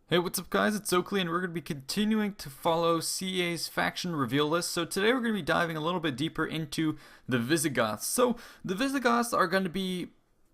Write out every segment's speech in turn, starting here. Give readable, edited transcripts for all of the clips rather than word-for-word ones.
Hey, what's up guys, it's Oakley and we're going to be continuing to follow CA's faction reveal list. So today we're going to be diving a little bit deeper into the Visigoths. So the Visigoths are going to be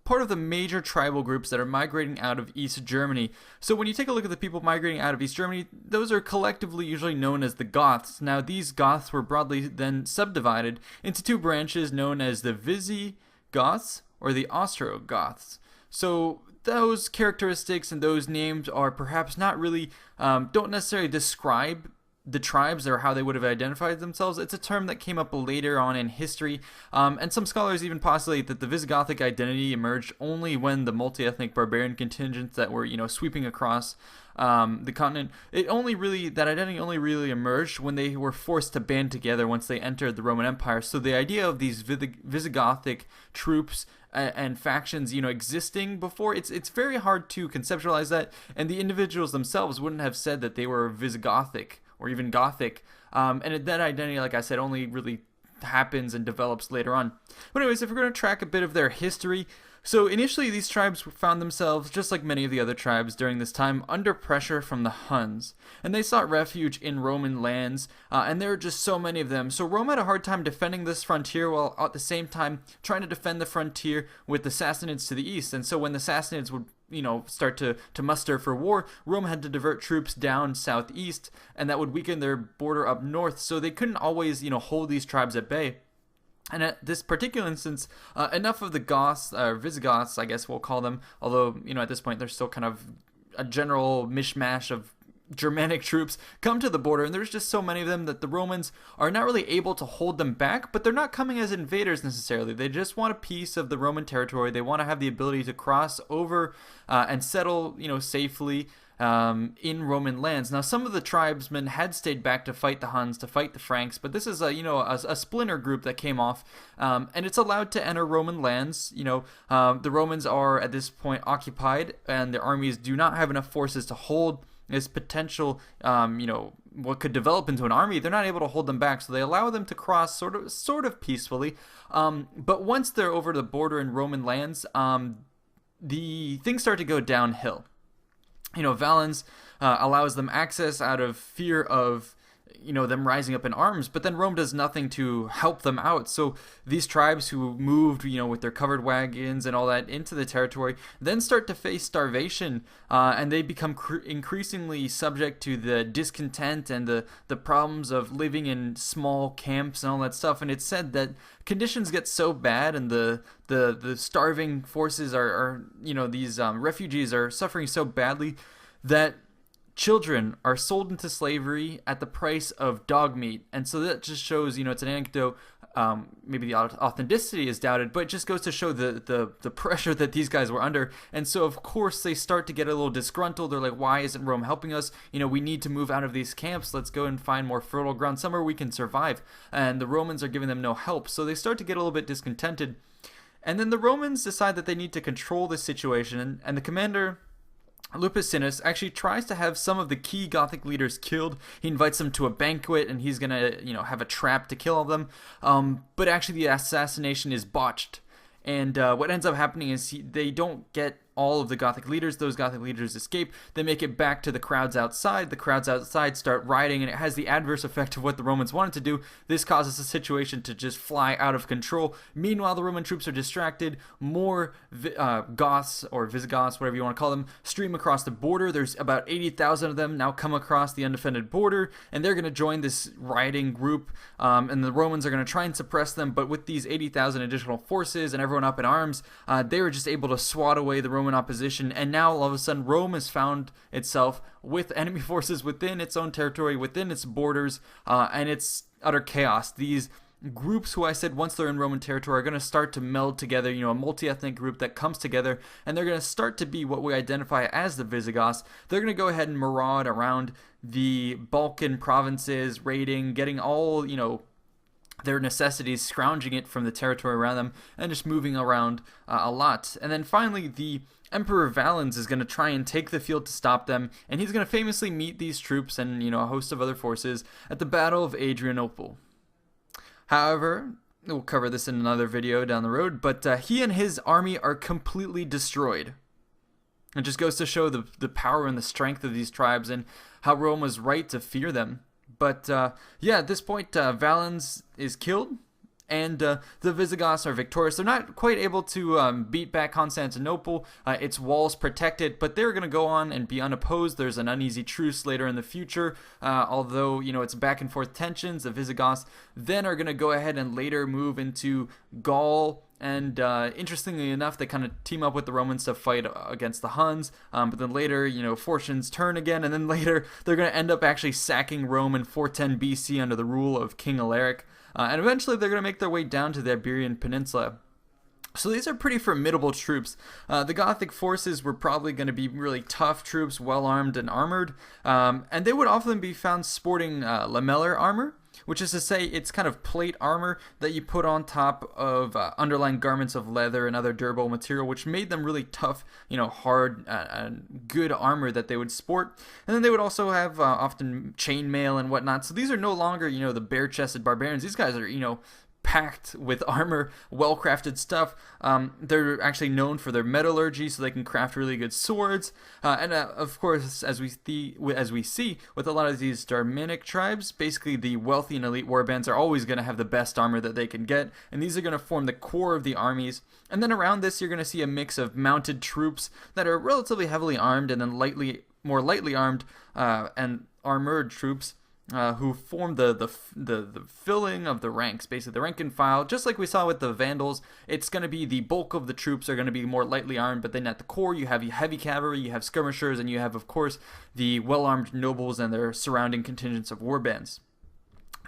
part of the major tribal groups that are migrating out of East Germany. So when you take a look at the people migrating out of East Germany, those are collectively usually known as the Goths. Now these Goths were broadly then subdivided into two branches known as the Visigoths or the Ostrogoths. So those characteristics and those names are perhaps not really, don't necessarily describe the tribes or how they would have identified themselves. It's a term that came up later on in history, and some scholars even postulate that the Visigothic identity emerged only when the multi-ethnic barbarian contingents that were, sweeping across the continent. That identity only really emerged when they were forced to band together once they entered the Roman Empire. So the idea of these Visigothic troops and factions, existing before, it's very hard to conceptualize that, and the individuals themselves wouldn't have said that they were Visigothic or even Gothic, and that identity, like I said, only really happens and develops later on. But anyways, if we're going to track a bit of their history, so initially these tribes found themselves, just like many of the other tribes during this time, under pressure from the Huns, and they sought refuge in Roman lands, and there were just so many of them. So Rome had a hard time defending this frontier while at the same time trying to defend the frontier with the Sassanids to the east. And so when the Sassanids would start to muster for war, Rome had to divert troops down southeast, and that would weaken their border up north, so they couldn't always, hold these tribes at bay. And at this particular instance, enough of the Goths, or Visigoths, I guess we'll call them, although, at this point they're still kind of a general mishmash of Germanic troops, come to the border, and there's just so many of them that the Romans are not really able to hold them back, but they're not coming as invaders necessarily. They just want a piece of the Roman territory. They want to have the ability to cross over and settle, safely in Roman lands. Now, some of the tribesmen had stayed back to fight the Huns, to fight the Franks, but this is a splinter group that came off, and it's allowed to enter Roman lands. The Romans are at this point occupied, and their armies do not have enough forces to hold this potential, what could develop into an army. They're not able to hold them back, so they allow them to cross sort of peacefully. But once they're over the border in Roman lands, the things start to go downhill. Valens allows them access out of fear of them rising up in arms, but then Rome does nothing to help them out. So these tribes who moved, with their covered wagons and all that into the territory, then start to face starvation, and they become increasingly subject to the discontent and the problems of living in small camps and all that stuff. And it's said that conditions get so bad, and the starving forces are these refugees are suffering so badly that children are sold into slavery at the price of dog meat. And so that just shows, it's an anecdote. Maybe the authenticity is doubted, but it just goes to show the pressure that these guys were under. And so, of course, they start to get a little disgruntled. They're like, why isn't Rome helping us? We need to move out of these camps. Let's go and find more fertile ground, somewhere we can survive. And the Romans are giving them no help. So they start to get a little bit discontented. And then the Romans decide that they need to control the situation. And the commander, Lupicinus, actually tries to have some of the key Gothic leaders killed. He invites them to a banquet, and he's gonna, have a trap to kill all of them. But actually, the assassination is botched, and what ends up happening is they don't get all of the Gothic leaders. Those Gothic leaders escape. They make it back to the crowds outside. The crowds outside start rioting, and it has the adverse effect of what the Romans wanted to do. This causes the situation to just fly out of control. Meanwhile, the Roman troops are distracted. More Goths, or Visigoths, whatever you want to call them, stream across the border. There's about 80,000 of them now come across the undefended border, and they're going to join this rioting group, and the Romans are going to try and suppress them. But with these 80,000 additional forces and everyone up in arms, they were just able to swat away the Roman opposition, and now all of a sudden Rome has found itself with enemy forces within its own territory, within its borders, and it's utter chaos. These groups, who I said once they're in Roman territory, are going to start to meld together, a multi-ethnic group that comes together, and they're going to start to be what we identify as the Visigoths. They're going to go ahead and maraud around the Balkan provinces, raiding, getting all, their necessities, scrounging it from the territory around them, and just moving around a lot. And then finally, the Emperor Valens is going to try and take the field to stop them, and he's going to famously meet these troops and, a host of other forces at the Battle of Adrianople. However, we'll cover this in another video down the road, but he and his army are completely destroyed. It just goes to show the power and the strength of these tribes and how Rome was right to fear them. But yeah, at this point, Valens is killed, and the Visigoths are victorious. They're not quite able to beat back Constantinople. Its walls protect it, but they're going to go on and be unopposed. There's an uneasy truce later in the future, although, you know, it's back and forth tensions. The Visigoths then are going to go ahead and later move into Gaul. And interestingly enough, they kind of team up with the Romans to fight against the Huns. But then later, you know, fortunes turn again. And then later, they're going to end up actually sacking Rome in 410 BC under the rule of King Alaric. And eventually, they're going to make their way down to the Iberian Peninsula. So these are pretty formidable troops. The Gothic forces were probably going to be really tough troops, well-armed and armored. And they would often be found sporting lamellar armor, which is to say it's kind of plate armor that you put on top of underlying garments of leather and other durable material, which made them really tough, you know, hard and good armor that they would sport. And then they would also have often chainmail and whatnot. So these are no longer, you know, the bare-chested barbarians. These guys are, you know, packed with armor, well-crafted stuff. They're actually known for their metallurgy, so they can craft really good swords. And of course, as we see with a lot of these Germanic tribes, basically the wealthy and elite warbands are always going to have the best armor that they can get, and these are going to form the core of the armies. And then around this, you're going to see a mix of mounted troops that are relatively heavily armed, and then more lightly armed and armored troops. Who form the filling of the ranks, basically the rank and file. Just like we saw with the Vandals, it's going to be the bulk of the troops are going to be more lightly armed, but then at the core you have heavy cavalry, you have skirmishers, and you have, of course, the well-armed nobles and their surrounding contingents of warbands.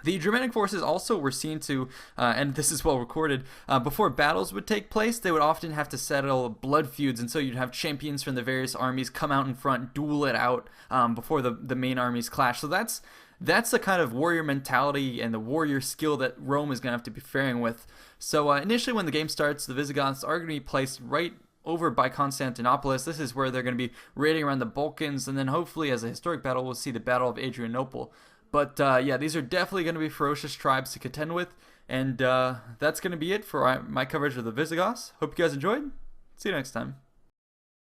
The Germanic forces also were seen to, and this is well recorded, before battles would take place, they would often have to settle blood feuds, and so you'd have champions from the various armies come out in front, duel it out before the main armies clash. So that's the kind of warrior mentality and the warrior skill that Rome is going to have to be faring with. So initially when the game starts, the Visigoths are going to be placed right over by Constantinople. This is where they're going to be raiding around the Balkans, and then hopefully as a historic battle, we'll see the Battle of Adrianople. But yeah, these are definitely going to be ferocious tribes to contend with, and that's going to be it for my coverage of the Visigoths. Hope you guys enjoyed. See you next time.